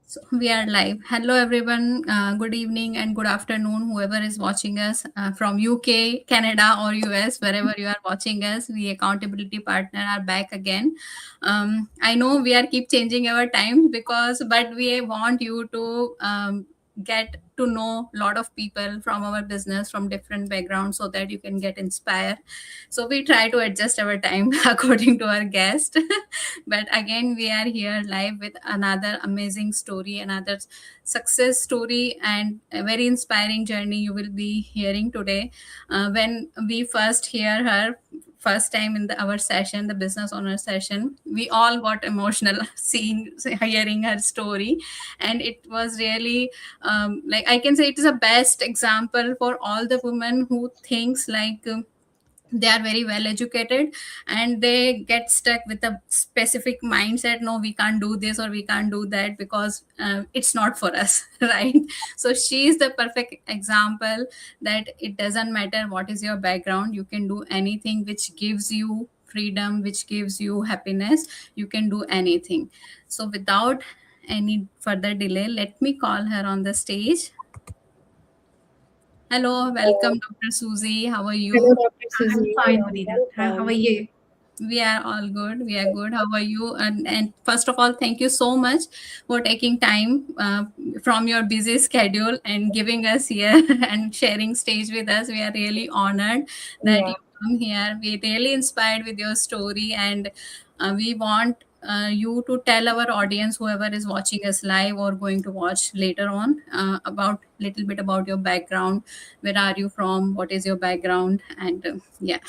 So we are live. Hello, everyone. Good evening and good afternoon, whoever is watching us from UK, Canada, or US, wherever you are watching us. We accountability partner are back again. I know we are keep changing our times but we want you to get to know a lot of people from our business from different backgrounds so that you can get inspired. So we try to adjust our time according to our guest. But again, we are here live with another amazing story, another success story, and a very inspiring journey you will be hearing today. When we first hear her first time in our session, the business owner session, we all got emotional seeing hearing her story. And it was really like I can say it is a best example for all the women who thinks like they are very well educated and they get stuck with a specific mindset. No, we can't do this or we can't do that because it's not for us. Right? So she is the perfect example that it doesn't matter what is your background, you can do anything which gives you freedom, which gives you happiness. You can do anything. So without any further delay, let me call her on the stage. Hello, welcome, Dr. Susie. How are Hello, you? Dr. I'm Suzie. fine, Udita. How are you? We are all good. We are good. How are you? And first of all, thank you so much for taking time from your busy schedule and giving us here and sharing stage with us. We are really honored that Yeah, you come here. We really inspired with your story, and we want you to tell our audience, whoever is watching us live or going to watch later on, about little bit about your background. Where are you from? What is your background? And yeah.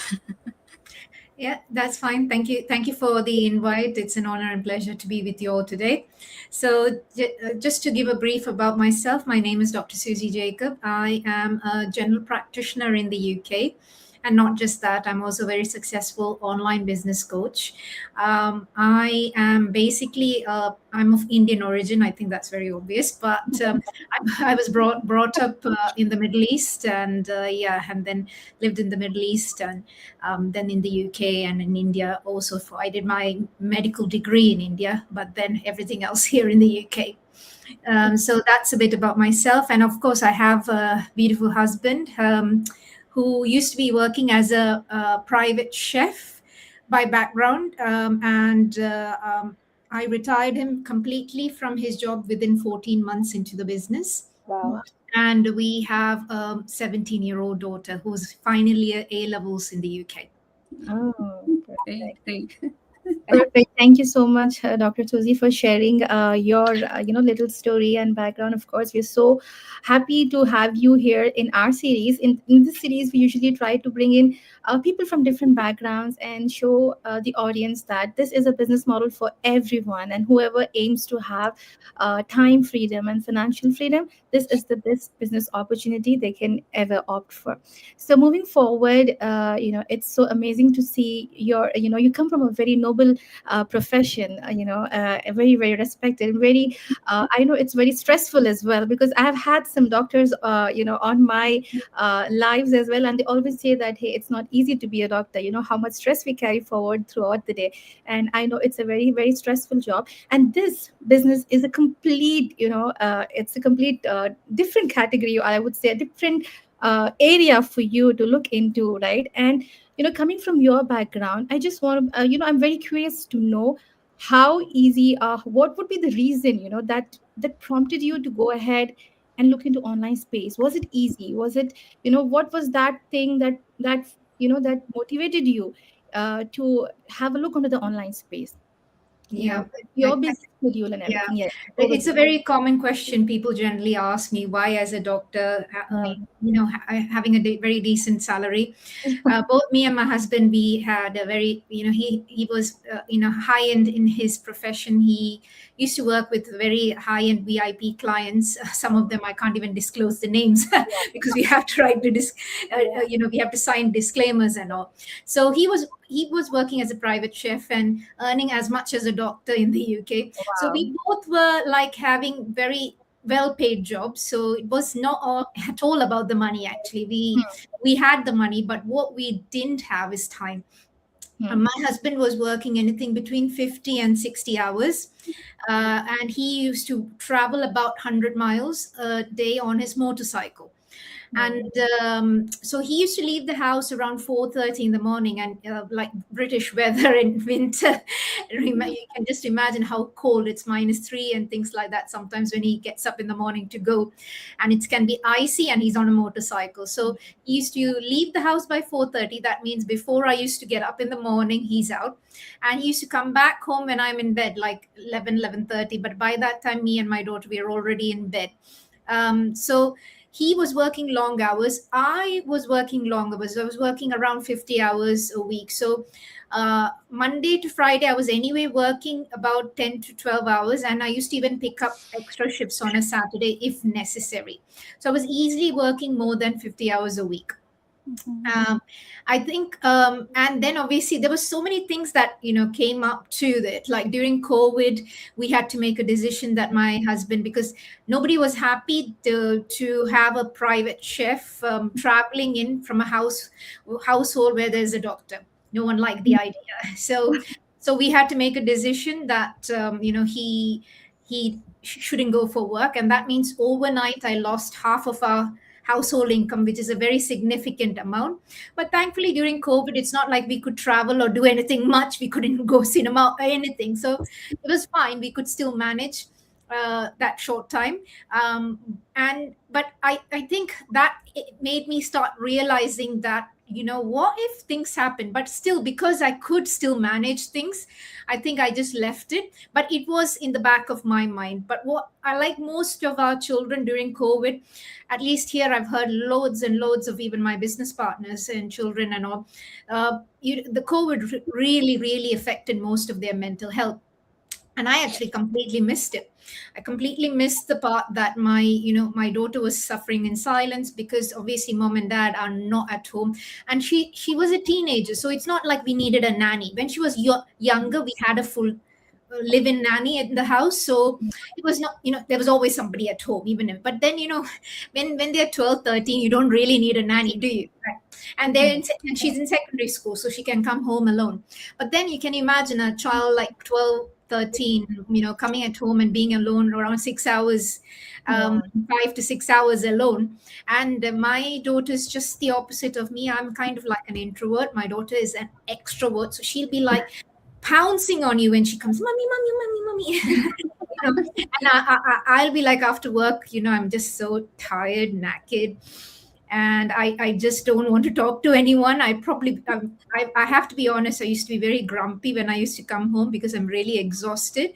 Yeah, that's fine. Thank you. Thank you for the invite. It's an honor and pleasure to be with you all today. So, just to give a brief about myself, my name is Dr. Suzie Jacob. I am a general practitioner in the UK. And not just that, I'm also a very successful online business coach. I am basically, I'm of Indian origin. I think that's very obvious, but I was brought up in the Middle East, and yeah, and then lived in the Middle East, and then in the UK and in India also. I did my medical degree in India, but then everything else here in the UK. So that's a bit about myself. And of course, I have a beautiful husband who used to be working as a private chef by background. And I retired him completely from his job within 14 months into the business. wow. And we have a 17-year-old daughter who's final year A levels in the UK. Oh, Great, perfect. great. Perfect. Thank you so much, Dr. Susie, for sharing your little story and background. Of course, we're so happy to have you here in our series. In this series, we usually try to bring in people from different backgrounds and show the audience that this is a business model for everyone, and whoever aims to have time freedom and financial freedom, this is the best business opportunity they can ever opt for. So moving forward, it's so amazing to see you come from a very noble profession, very, very respected and very, I know it's very stressful as well, because I have had some doctors, on my lives as well, and they always say that, hey, it's not easy to be a doctor, how much stress we carry forward throughout the day. And I know it's a very, very stressful job, and this business is a complete, it's a complete different category, I would say a different area for you to look into, right? And coming from your background, I just want to, I'm very curious to know how easy, what would be the reason, that prompted you to go ahead and look into online space? Was it easy? Was it, what was that thing that motivated you to have a look onto the online space? Yeah. Your I, busy schedule and Yeah, everything. Yes, go with it's a it. very common question. People generally ask me why, as a doctor, Uh, having a very decent salary. Both me and my husband, we had a very, he was, high end in his profession. He used to work with very high end VIP clients. Some of them I can't even disclose the names because we have to write yeah. we have to sign disclaimers and all. So he was working as a private chef and earning as much as a doctor in the UK. So Wow. we both were like having very well paid jobs. So it was not at all about the money. Actually, we had the money, but what we didn't have is time. My husband was working anything between 50 and 60 hours. And he used to travel about 100 miles a day on his motorcycle. And so he used to leave the house around 4:30 in the morning, and like British weather in winter, you can just imagine how cold. It's -3 and things like that sometimes when he gets up in the morning to go, and it can be icy, and he's on a motorcycle. So he used to leave the house by 4:30. That means before I used to get up in the morning, he's out, and he used to come back home when I'm in bed, like 11:30. But by that time, me and my daughter, we are already in bed. So he was working long hours. I was working long hours. I was working around 50 hours a week. So Monday to Friday, I was anyway working about 10 to 12 hours. And I used to even pick up extra shifts on a Saturday if necessary. So I was easily working more than 50 hours a week. I think, and then obviously there were so many things that came up to it. Like during COVID, we had to make a decision that my husband, because nobody was happy to have a private chef traveling in from a household where there's a doctor. No one liked the idea. So we had to make a decision that he shouldn't go for work, and that means overnight I lost half of our household income, which is a very significant amount. But thankfully, during COVID, it's not like we could travel or do anything much. We couldn't go cinema or anything. So it was fine. We could still manage that short time. But I think that it made me start realizing that, what if things happen? But still, because I could still manage things, I think I just left it. But it was in the back of my mind. But what I like most of our children during COVID, at least here, I've heard loads and loads of even my business partners and children and all. The COVID really, really affected most of their mental health. And I actually completely missed it. I completely missed the part that my daughter was suffering in silence, because obviously mom and dad are not at home, and she was a teenager. So it's not like we needed a nanny. When she was younger, we had a full live-in nanny in the house. So it was not, there was always somebody at home, but then, when they're 12, 13, you don't really need a nanny, do you? Right? And and she's in secondary school, so she can come home alone. But then you can imagine a child like 12, 13, coming at home and being alone around 6 hours, 5 to 6 hours alone. And my daughter's just the opposite of me. I'm kind of like an introvert. My daughter is an extrovert. So she'll be like pouncing on you when she comes, mommy, mommy, mommy, mommy. And I'll be like, after work, I'm just so tired, knackered, and I just don't want to talk to anyone. I have to be honest, I used to be very grumpy when I used to come home because I'm really exhausted.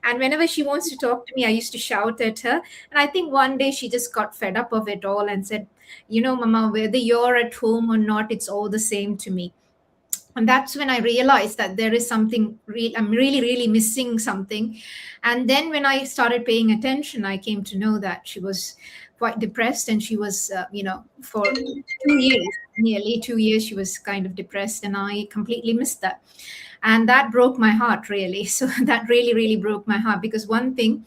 And whenever she wants to talk to me, I used to shout at her. And I think one day she just got fed up of it all and said, Mama, whether you're at home or not, it's all the same to me. And that's when I realized that there is something real. I'm really, really missing something. And then when I started paying attention, I came to know that she was quite depressed, and she was, for 2 years, nearly 2 years, she was kind of depressed, and I completely missed that. And that broke my heart, really. So that really, really broke my heart, because one thing,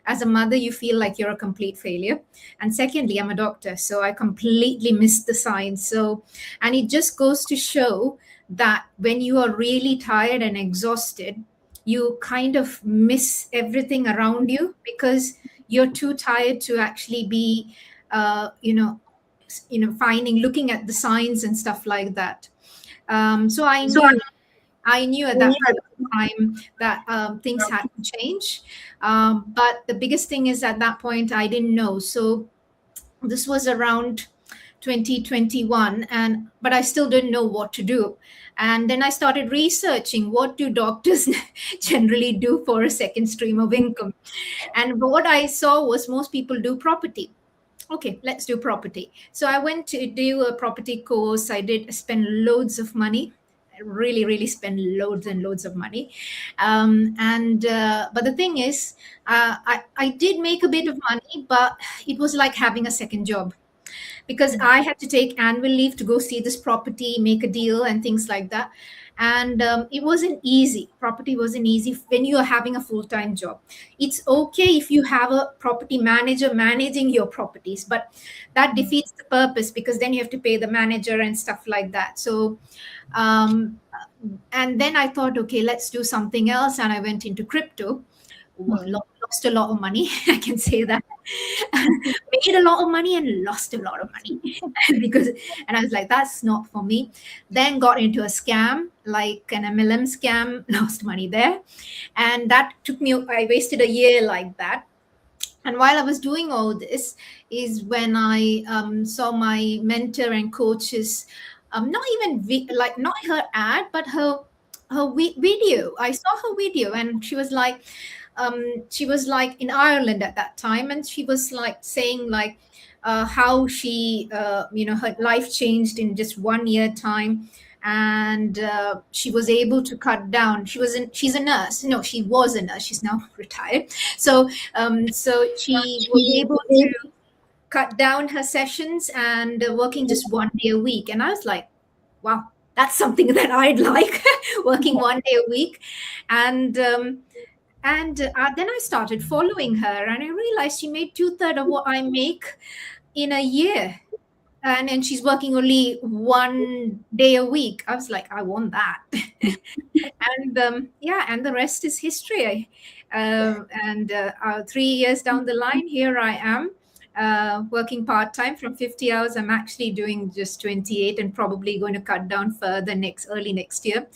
as a mother, you feel like you're a complete failure. And secondly, I'm a doctor, so I completely missed the signs. So, and it just goes to show that when you are really tired and exhausted, you kind of miss everything around you, because you're too tired to actually be, looking at the signs and stuff like that. So I knew at that point of time that things had to change. But the biggest thing is, at that point, I didn't know. So this was around 2021, but I still didn't know what to do. And then I started researching, what do doctors generally do for a second stream of income? And what I saw was most people do property. Okay, let's do property. So I went to do a property course. I did spend loads of money. I really, really spend loads and loads of money. But the thing is, I did make a bit of money, but it was like having a second job. because I had to take annual leave to go see this property, make a deal, and things like that. And it wasn't easy. Property wasn't easy when you are having a full time job. It's okay if you have a property manager managing your properties, but that defeats the purpose because then you have to pay the manager and stuff like that. So, um, and then I thought, okay, let's do something else. And I went into crypto. Lost a lot of money. I can say that. Made a lot of money and lost a lot of money because, and I was like, that's not for me. Then got into a scam, like an MLM scam, lost money there. And that took me, I wasted a year like that. And while I was doing all this is when I saw my mentor and coaches, not even like not her ad, but her video. I saw her video, and she was like in Ireland at that time, and she was like saying like how she her life changed in just 1 year time, and she was able to cut down. She's a nurse. No, she was a nurse. She's now retired. So she was able to cut down her sessions and working just 1 day a week. And I was like, wow, that's something that I'd like, working 1 day a week. And then I started following her, and I realized she made two-thirds of what I make in a year. And she's working only 1 day a week. I was like, I want that. And yeah, and the rest is history. 3 years down the line, here I am working part-time from 50 hours. I'm actually doing just 28 and probably going to cut down further early next year.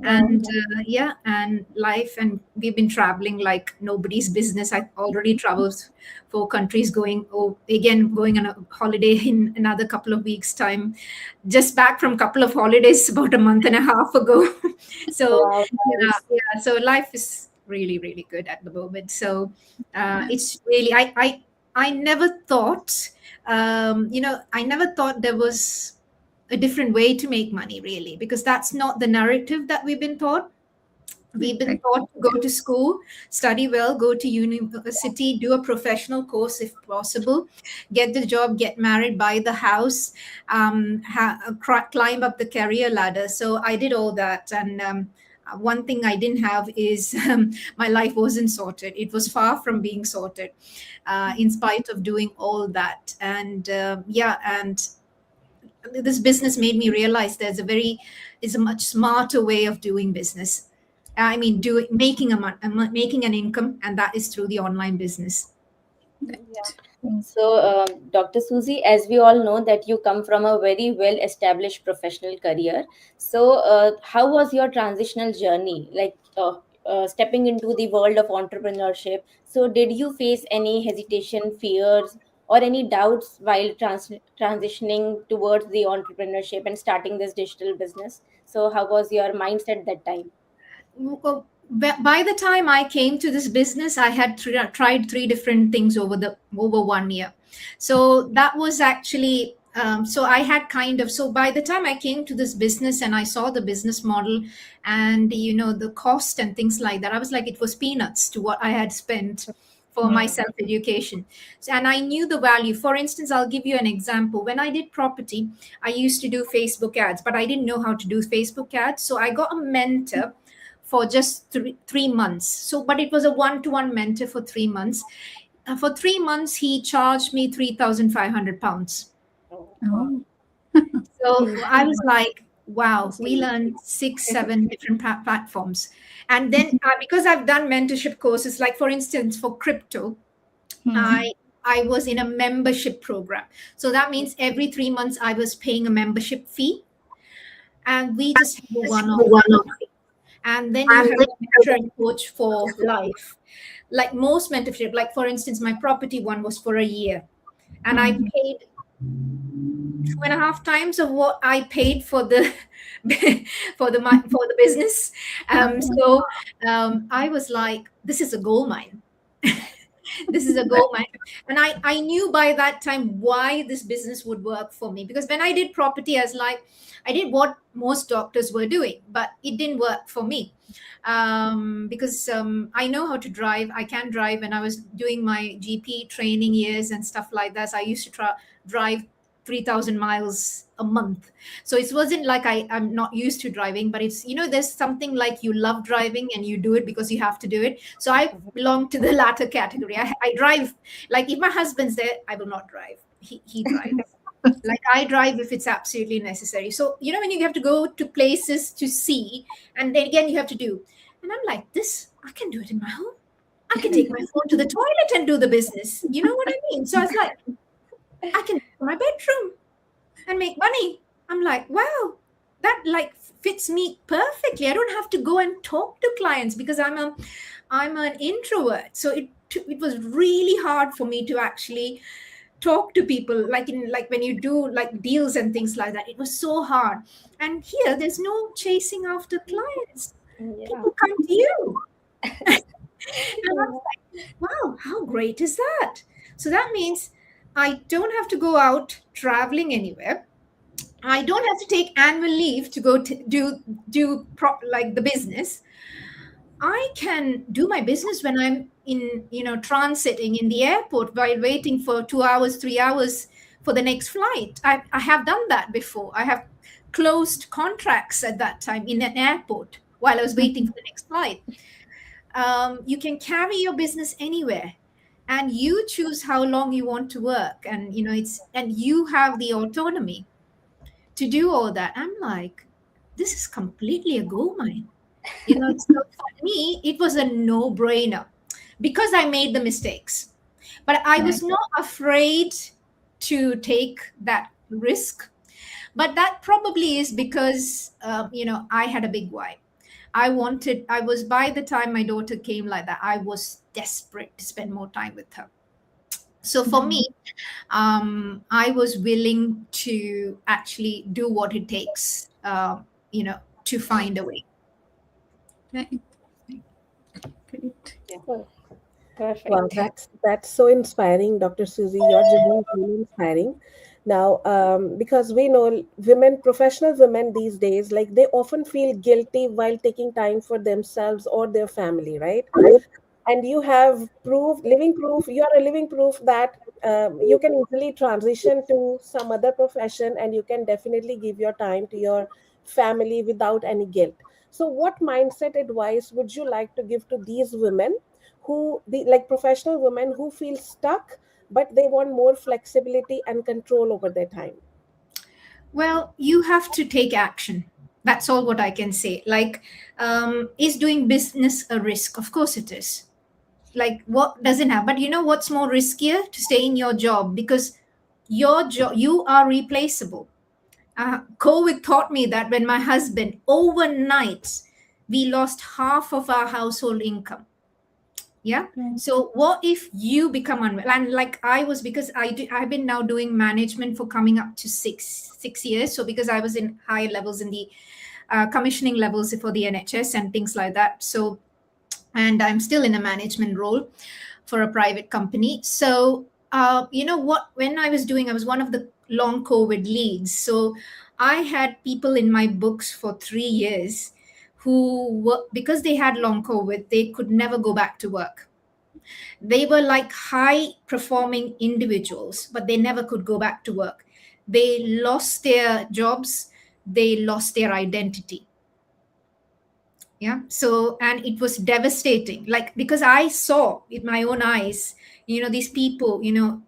And yeah, and life, and we've been traveling like nobody's business. I already traveled 4 countries, going on a holiday in another couple of weeks time, just back from a couple of holidays about a month and a half ago. So Wow, nice. so life is really, really good at the moment. So it's really, I never thought, I never thought there was a different way to make money, really, because that's not the narrative that we've been taught. We've been taught to go to school, study well, go to university, do a professional course if possible, get the job, get married, buy the house, climb up the career ladder. So I did all that. And one thing I didn't have is my life wasn't sorted. It was far from being sorted, in spite of doing all that. And and this business made me realize is a much smarter way of doing business. I mean, making an income, and that is through the online business. Yeah. So, Dr. Susie, as we all know that you come from a very well-established professional career. So, how was your transitional journey, like stepping into the world of entrepreneurship? So, did you face any hesitation, fears, or any doubts while transitioning towards the entrepreneurship and starting this digital business? So, how was your mindset that time? Well, by the time I came to this business, I had tried 3 different things over 1 year. So that was actually so I had so by the time I came to this business and I saw the business model and the cost and things like that, I was like, it was peanuts to what I had spent for my self education. And I knew the value. For instance, I'll give you an example. When I did property, I used to do Facebook ads, but I didn't know how to do Facebook ads. So I got a mentor for just 3 months. So, but it was a one-to-one mentor for 3 months. For 3 months, he charged me £3,500. Oh. So I was like, wow, we learned 6, 7 different platforms. And then because I've done mentorship courses, like for instance, for crypto, I was in a membership program. So that means every 3 months I was paying a membership fee. And we just have a one-off. And then you have a mentor and coach for life. Like most mentorship, like for instance, my property one was for a year. And I paid 2.5 times of what I paid for the for the business. I was like, this is a gold mine. This is a gold mine. And I knew by that time why this business would work for me. Because when I did property, I was like, I did what most doctors were doing, but it didn't work for me. Because I know how to drive. I can drive. When I was doing my GP training years and stuff like that, so I used to drive 3,000 miles a month. So it wasn't like I'm not used to driving, but it's, there's something like you love driving and you do it because you have to do it. So I belong to the latter category. I drive. Like if my husband's there, I will not drive. He drives. Like I drive if it's absolutely necessary. So, when you have to go to places to see, and then again you have to do. And I'm like, this, I can do it in my home. I can take my phone to the toilet and do the business. You know what I mean? So I was like, I can do my bedroom and make money. I'm like, wow, that like fits me perfectly. I don't have to go and talk to clients because I'm an introvert. So it was really hard for me to actually talk to people, like when you do like deals and things like that. It was so hard. And here there's no chasing after clients. Yeah. People come to you. And I was like, wow, how great is that? So that means I don't have to go out traveling anywhere. I don't have to take annual leave to go to like the business. I can do my business when I'm in, transiting in the airport while waiting for 2 hours, 3 hours for the next flight. I have done that before. I have closed contracts at that time in an airport while I was waiting for the next flight. You can carry your business anywhere, and you choose how long you want to work, and and you have the autonomy to do all that. I'm like, this is completely a gold mine. So for me, it was a no-brainer because I made the mistakes. But I was not afraid to take that risk. But that probably is because, I had a big why. I was, by the time my daughter came like that, I was desperate to spend more time with her. So for me, I was willing to actually do what it takes, to find a way. Right. Great. Oh, perfect. Wow, that's so inspiring, Dr. Susie. Your journey is really inspiring. Now, because we know women, professional women these days, like they often feel guilty while taking time for themselves or their family, right? And you have living proof. You are a living proof that you can easily transition to some other profession, and you can definitely give your time to your family without any guilt. So, what mindset advice would you like to give to these women like professional women who feel stuck, but they want more flexibility and control over their time? Well, you have to take action. That's all what I can say. Like, is doing business a risk? Of course it is. Like, what doesn't have? But you know what's more riskier? To stay in your job, because your job, you are replaceable. COVID taught me that when my husband, overnight, we lost half of our household income. Yeah. So what if you become unwell? And like I was, because I've been now doing management for coming up to six years. So because I was in higher levels in the commissioning levels for the NHS and things like that. So, and I'm still in a management role for a private company. So, you know what, when I was one of the long COVID leads. So I had people in my books for 3 years who were, because they had long COVID, they could never go back to work. They were like high performing individuals, but they never could go back to work. They lost their jobs, they lost their identity. Yeah. So, and it was devastating, like, because I saw with my own eyes, these people,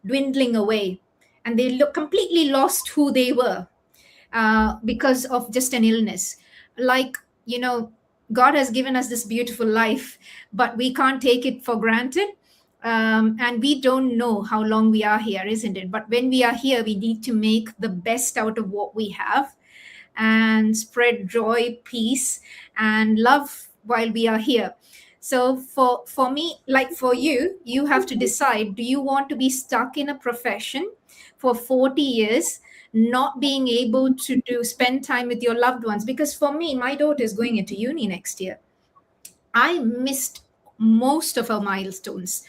dwindling away, and they completely lost who they were because of just an illness. Like, God has given us this beautiful life, but we can't take it for granted. And we don't know how long we are here, isn't it? But when we are here, we need to make the best out of what we have and spread joy, peace, and love while we are here. So for me, like for you, you have to decide, do you want to be stuck in a profession for 40 years, not being able to spend time with your loved ones? Because for me, my daughter is going into uni next year. I missed most of her milestones.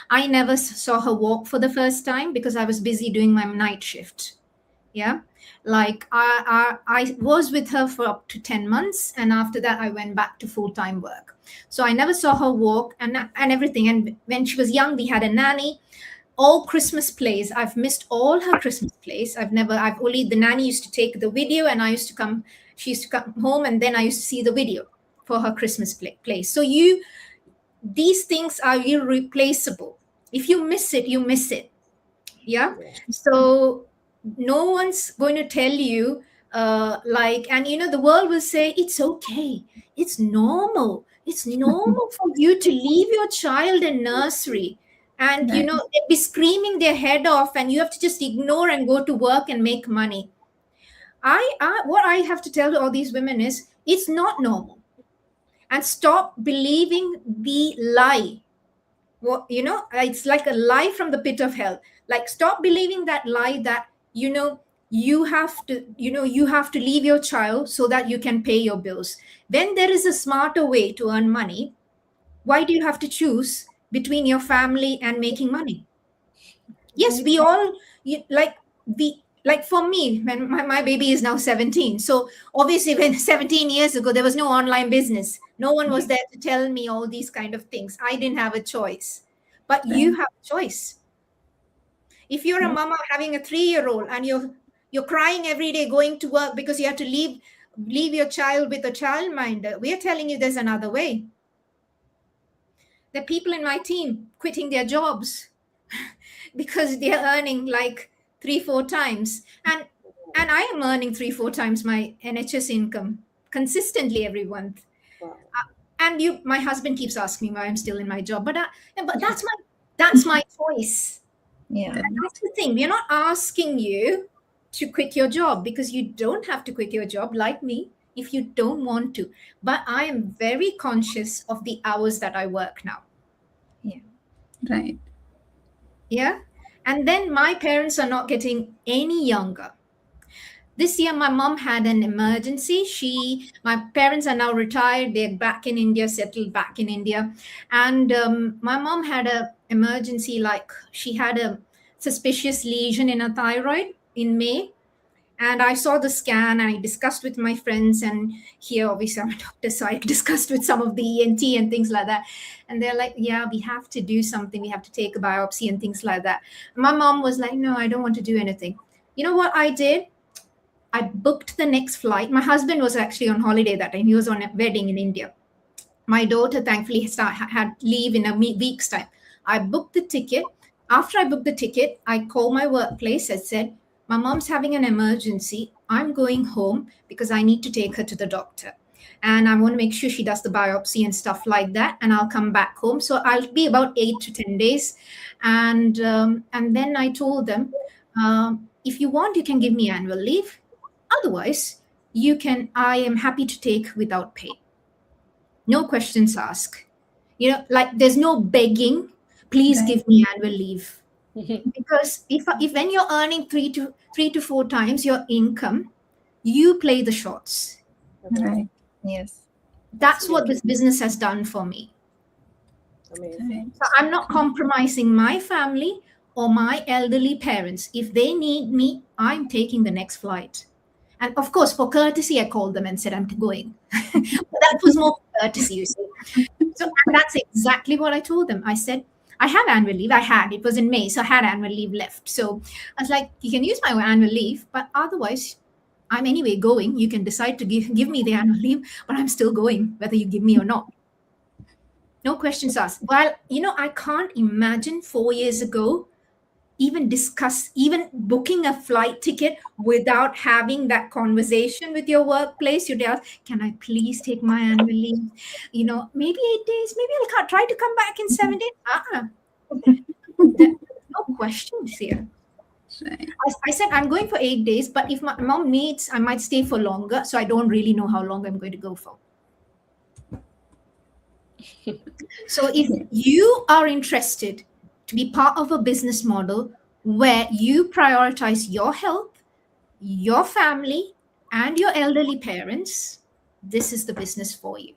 I never saw her walk for the first time because I was busy doing my night shift. Yeah. Like I was with her for up to 10 months. And after that, I went back to full time work. So I never saw her walk and everything. And when she was young, we had a nanny. All Christmas plays, I've missed all her Christmas plays. I've only, the nanny used to take the video and I used to come, she used to come home and then I used to see the video for her Christmas plays. So these things are irreplaceable. If you miss it, you miss it. Yeah. So no one's going to tell you, and the world will say, it's okay. It's normal. It's normal for you to leave your child in nursery. And, Right. they'll be screaming their head off and you have to just ignore and go to work and make money. What I have to tell all these women is, it's not normal. And stop believing the lie. It's like a lie from the pit of hell. Like, stop believing that lie that you have to leave your child so that you can pay your bills. When there is a smarter way to earn money, why do you have to choose between your family and making money? Yes, we all for me, when my baby is now 17. So obviously when 17 years ago, there was no online business. No one was there to tell me all these kind of things. I didn't have a choice. But you have a choice. If you're a mama having a 3-year-old and you're crying every day going to work because you have to leave your child with a childminder, we are telling you there's another way. There are people in my team quitting their jobs because they're earning like 3-4 times. And I am earning 3-4 times my NHS income consistently every month. Wow. And my husband keeps asking me why I'm still in my job, but that's my choice. Yeah. And that's the thing. We're not asking you to quit your job, because you don't have to quit your job, like me, if you don't want to. But I am very conscious of the hours that I work now. Yeah. Right. Yeah. And then my parents are not getting any younger. This year, my mom had an emergency. My parents are now retired. They're back in India, settled back in India. And my mom had an emergency, like she had a suspicious lesion in her thyroid in May. And I saw the scan and I discussed with my friends. And here, obviously, I'm a doctor, so I discussed with some of the ENT and things like that. And they're like, yeah, we have to do something. We have to take a biopsy and things like that. My mom was like, no, I don't want to do anything. You know what I did? I booked the next flight. My husband was actually on holiday that time. He was on a wedding in India. My daughter, thankfully, had leave in a week's time. I booked the ticket. After I booked the ticket, I called my workplace. I said, my mom's having an emergency. I'm going home because I need to take her to the doctor. And I want to make sure she does the biopsy and stuff like that. And I'll come back home. So I'll be about 8 to 10 days. And then I told them, if you want, you can give me annual leave. Otherwise, I am happy to take without pay. No questions asked. Like there's no begging, please give me annual leave. Because if when you're earning 3 to 4 times your income, you play the shots. Right. Yes. That's what this business has done for me. Amazing. Right. So I'm not compromising my family or my elderly parents. If they need me, I'm taking the next flight. And of course, for courtesy, I called them and said, I'm going. But that was more courtesy, you see. So that's exactly what I told them. I said, I have annual leave. It was in May, so I had annual leave left. So I was like, you can use my annual leave, but otherwise, I'm anyway going. You can decide to give me the annual leave, but I'm still going, whether you give me or not. No questions asked. Well, I can't imagine 4 years ago even booking a flight ticket without having that conversation with your workplace. You'd ask, can I please take my annual leave? Maybe 8 days, maybe I'll try to come back in 7 days. There's no questions here. Right. I said, I'm going for 8 days, but if my mom needs, I might stay for longer. So I don't really know how long I'm going to go for. So if you are interested to be part of a business model where you prioritize your health, your family, and your elderly parents, this is the business for you.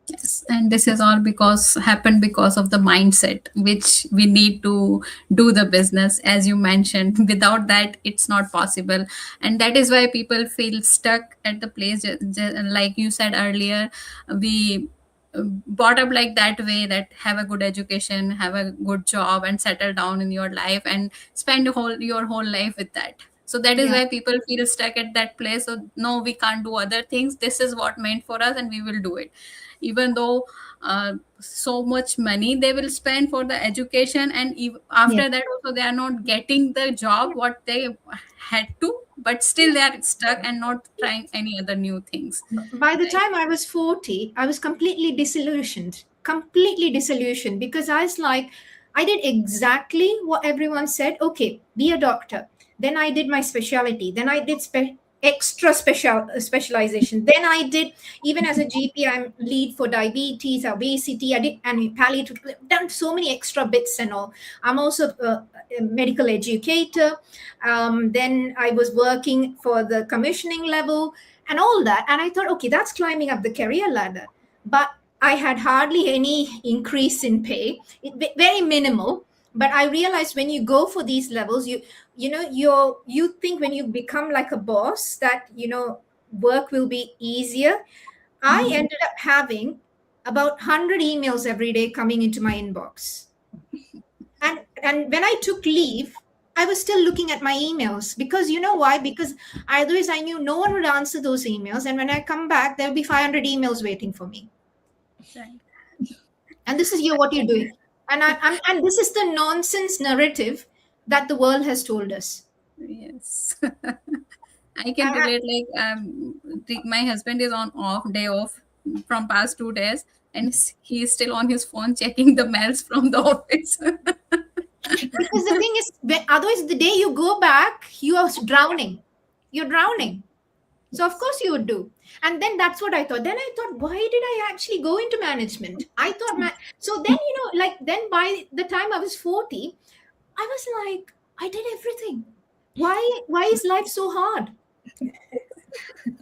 Yes, and this is all because happened because of the mindset which we need to do the business, as you mentioned. Without that, it's not possible, and that is why people feel stuck at the place. Like you said earlier, we brought up like that way, that have a good education, have a good job, and settle down in your life and spend your whole life with that. So that is Yeah, why people feel stuck at that place. So no, we can't do other things. This is what meant for us, and we will do it, even though so much money they will spend for the education, and Yes. after that also they are not getting the job what they had to, but still they are stuck and not trying any other new things, by the right? time I was 40, I was completely disillusioned because I was like, I did exactly what everyone said. Okay, be a doctor. Then I did my specialty. Then I did extra specialization. Then I did, even as a GP, I'm lead for diabetes, obesity. I did and palliative. Done so many extra bits and all. I'm also a medical educator. Then I was working for the commissioning level and all that. And I thought, okay, that's climbing up the career ladder. But I had hardly any increase in pay, very minimal. But I realized when you go for these levels, you think when you become like a boss that work will be easier. I Mhm. ended up having about 100 emails every day coming into my inbox, and when I took leave, I was still looking at my emails, because you know why? Because otherwise I knew no one would answer those emails, and when I come back there'll be 500 emails waiting for me. Right. And this is what you're doing. And this is the nonsense narrative that the world has told us. Yes. I can I, relate. Like, my husband is on day off from past 2 days, and he is still on his phone checking the mails from the office. because the thing is, otherwise the day you go back you are drowning. You're drowning. So of Yes. course you would do. And then that's what I thought. Then I thought, why did I actually go into management? I thought, so then like then by the time I was 40, I was like, I did everything. Why is life so hard?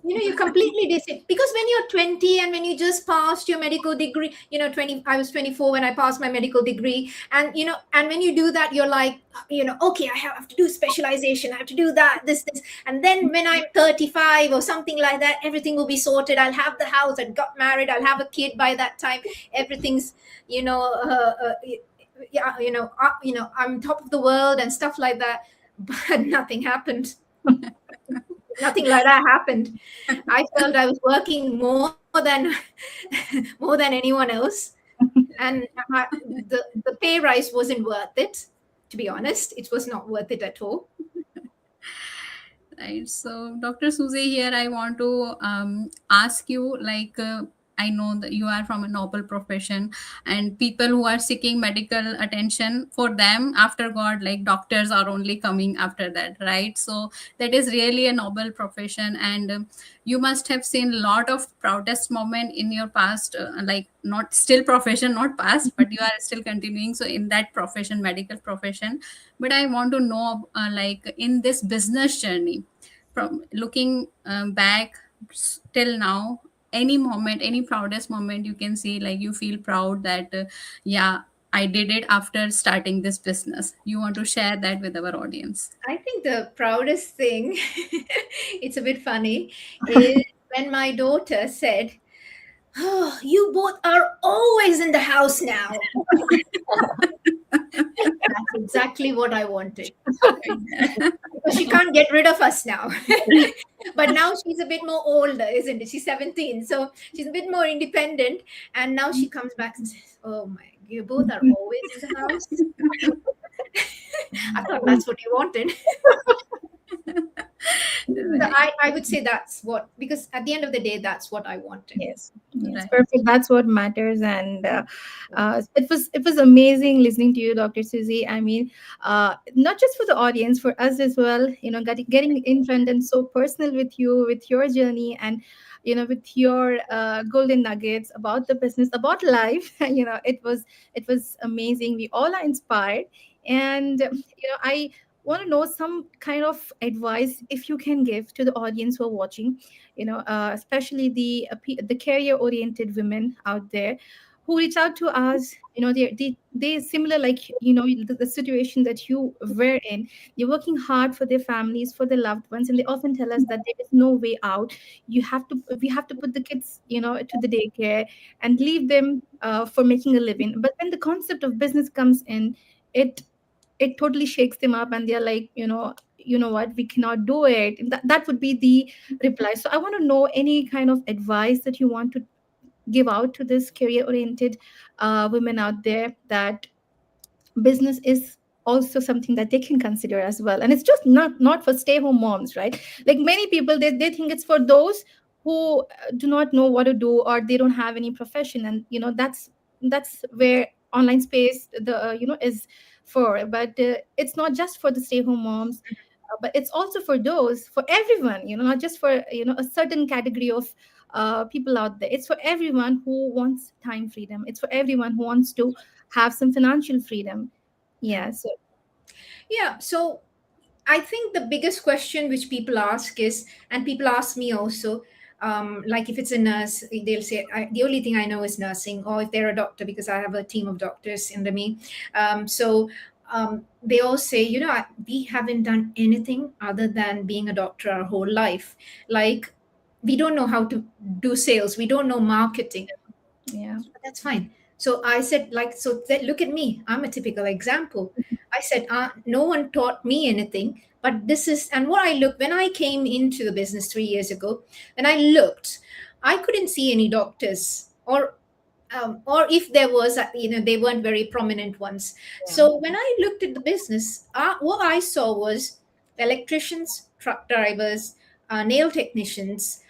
You completely because when you're 20 and when you just passed your medical degree, 20, I was 24 when I passed my medical degree, and and when you do that, you're like, okay, I have to do specialization, I have to do that, this, and then when I'm 35 or something like that, everything will be sorted. I'll have the house, I got married, I'll have a kid by that time. Everything's, yeah, I'm top of the world and stuff like that. But nothing happened. Nothing like that happened. I felt I was working more than more than anyone else, and the pay rise wasn't worth it. To be honest, it was not worth it at all. Right. So, Dr. Susie, here I want to ask you, like, I know that you are from a noble profession, and people who are seeking medical attention, for them, after God, like doctors are only coming after that, right? So, that is really a noble profession, and you must have seen a lot of proudest moment in your past, like not still profession, not past, but you are still continuing. So, in that profession, medical profession, but I want to know, like, in this business journey, from looking back till now, any moment, any proudest moment you can see, like you feel proud that yeah, I did it after starting this business. You want to share that with our audience? I think the proudest thing, it's a bit funny, is when my daughter said, "Oh, you both are always in the house now." That's exactly what I wanted, because she can't get rid of us now. But now she's a bit more older, isn't it? She's 17, so she's a bit more independent. And now she comes back and says, "Oh my, you both are always in the house." I thought that's what you wanted. So Right. I would say that's what, because at the end of the day, that's what I wanted. Yes, yes, Right. perfect. That's what matters, and it was amazing listening to you, Dr. Susie. I mean, not just for the audience, for us as well. Getting in front and so personal with you, with your journey, and with your golden nuggets about the business, about life. It was amazing. We all are inspired, and want to know some kind of advice if you can give to the audience who are watching, especially the career oriented women out there who reach out to us. They similar, like, the situation that you were in. They're working hard for their families, for their loved ones, and they often tell us that there is no way out. We have to put the kids, to the daycare and leave them for making a living. But when the concept of business comes in, it it totally shakes them up, and they're like, what, we cannot do it. And that would be the reply. So I want to know any kind of advice that you want to give out to this career oriented women out there, that business is also something that they can consider as well, and it's just not for stay home moms, right? Like, many people, they think it's for those who do not know what to do, or they don't have any profession, and that's where online space, is for. But it's not just for the stay home moms, but it's also for those, for everyone, not just for a certain category of people out there. It's for everyone who wants time freedom. It's for everyone who wants to have some financial freedom. Yeah. So Yeah. So I think the biggest question which people ask is, and people ask me also, like if it's a nurse, they'll say, the only thing I know is nursing, or if they're a doctor, because I have a team of doctors under me. They all say, we haven't done anything other than being a doctor our whole life. Like, we don't know how to do sales, we don't know marketing. yeah. But that's fine. So I said, like, so look at me. I'm a typical example. I said, no one taught me anything, but this is, and what I looked when I came into the business 3 years ago, when I looked, I couldn't see any doctors, or if there was, they weren't very prominent ones. Yeah. So when I looked at the business, what I saw was electricians, truck drivers, nail technicians,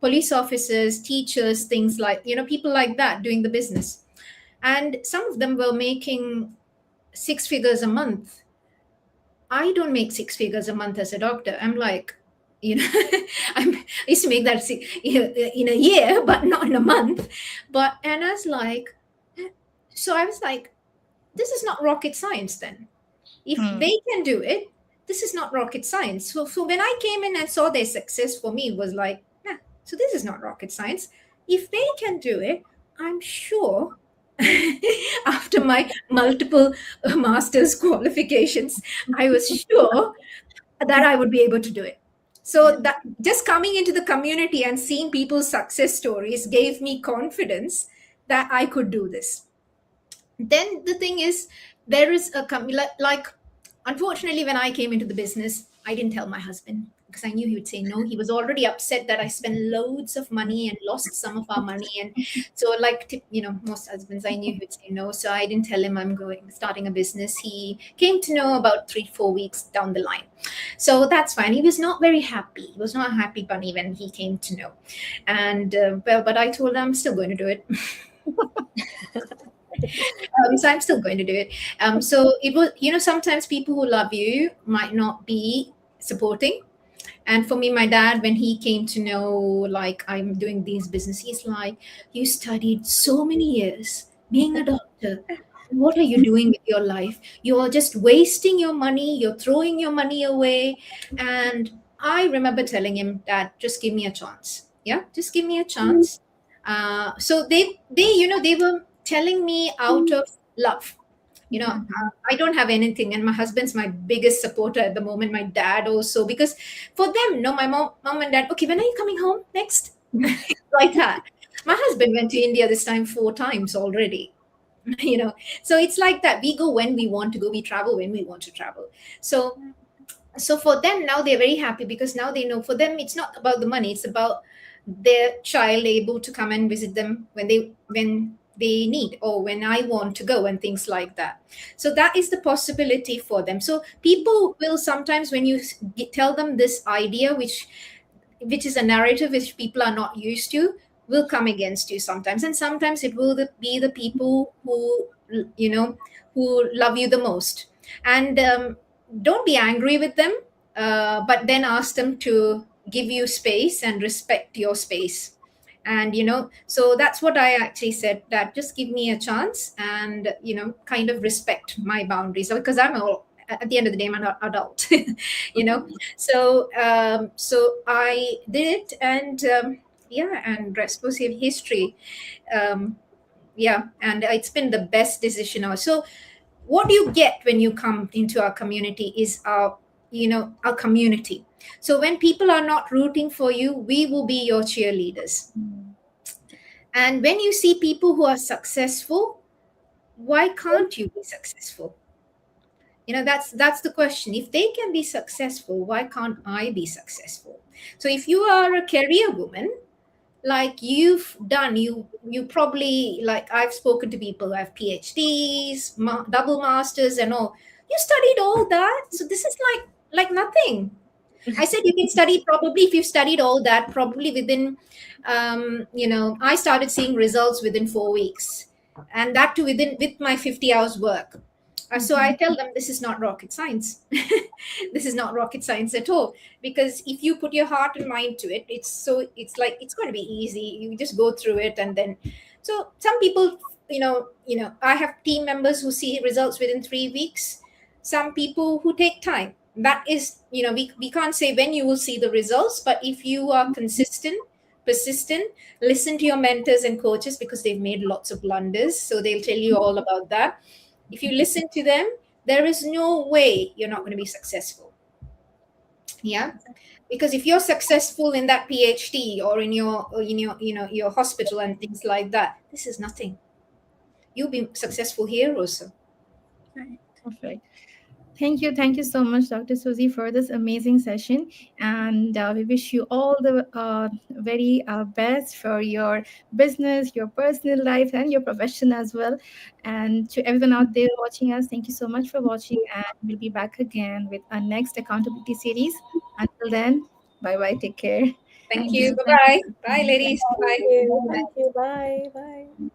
police officers, teachers, things like, people like that doing the business. And some of them were making six figures a month. I don't make six figures a month as a doctor. I'm like, you know, I used to make that in a year, but not in a month. And I was like, so I was like, this is not rocket science then. If Hmm. they can do it, this is not rocket science. So when I came in and saw their success, for me, it was like, yeah, so this is not rocket science. If they can do it, I'm sure after my multiple master's qualifications, I was sure that I would be able to do it. So that just coming into the community and seeing people's success stories gave me confidence that I could do this. Then the thing is, there is like, unfortunately, when I came into the business, I didn't tell my husband because I knew he would say no. He was already upset that I spent loads of money and lost some of our money. And so, like, most husbands, I knew he would say no. So I didn't tell him I'm starting a business. He came to know about 3-4 weeks down the line. So that's fine. He was not very happy. He was not a happy bunny when he came to know. And but I told him I'm still going to do it. So I'm still going to do it. So it was, sometimes people who love you might not be supporting. And for me, my dad, when he came to know, like, I'm doing these business, he's like, you studied so many years being a doctor. What are you doing with your life? You're just wasting your money. You're throwing your money away. And I remember telling him, Dad, just give me a chance. Yeah, just give me a chance. So they were telling me out of love. I don't have anything, and my husband's my biggest supporter at the moment. My dad also, because for them, no, my mom and dad. Okay, when are you coming home next? Like that. My husband went to India this time 4 times already. So it's like that. We go when we want to go. We travel when we want to travel. So for them now, they're very happy because now they know, for them it's not about the money, it's about their child able to come and visit them when they need, or when I want to go, and things like that. So that is the possibility for them. So people will sometimes, when you tell them this idea, which is a narrative which people are not used to, will come against you sometimes. And sometimes it will be the people who love you the most. And don't be angry with them, but then ask them to give you space and respect your space. And so that's what I actually said, that just give me a chance, and kind of respect my boundaries, because I'm at the end of the day, I'm an adult, you know. So I did it, and yeah, and rest was history. Um, yeah, and it's been the best decision ever. So what you get when you come into our community is our, you know, our community. So when people are not rooting for you, we will be your cheerleaders. And when you see people who are successful, why can't you be successful? You know, that's the question. If they can be successful, why can't I be successful? So if you are a career woman, like you've done, you probably, like, I've spoken to people who have PhDs, double masters and all. You studied all that, so this is like nothing. I said you can study, probably if you've studied all that, probably within, you know, I started seeing results within 4 weeks, and that too within with my 50 hours work. So I tell them this is not rocket science. This is not rocket science at all. Because if you put your heart and mind to it, it's like it's going to be easy. You just go through it, and then, so some people, I have team members who see results within 3 weeks. Some people who take time. That is, we can't say when you will see the results, but if you are consistent, persistent, listen to your mentors and coaches, because they've made lots of blunders, so they'll tell you all about that. If you listen to them, there is no way you're not going to be successful. Yeah, because if you're successful in that PhD or in your hospital and things like that, this is nothing. You'll be successful here also. Perfect. Thank you so much, Dr. Susie, for this amazing session. And we wish you all the very best for your business, your personal life, and your profession as well. And to everyone out there watching us, thank you so much for watching. And we'll be back again with our next accountability series. Until then, bye bye. Take care. Thank Thank you. you. Bye Thank bye. you. Bye, ladies. Thank Bye. you. Thank you. Bye. Bye.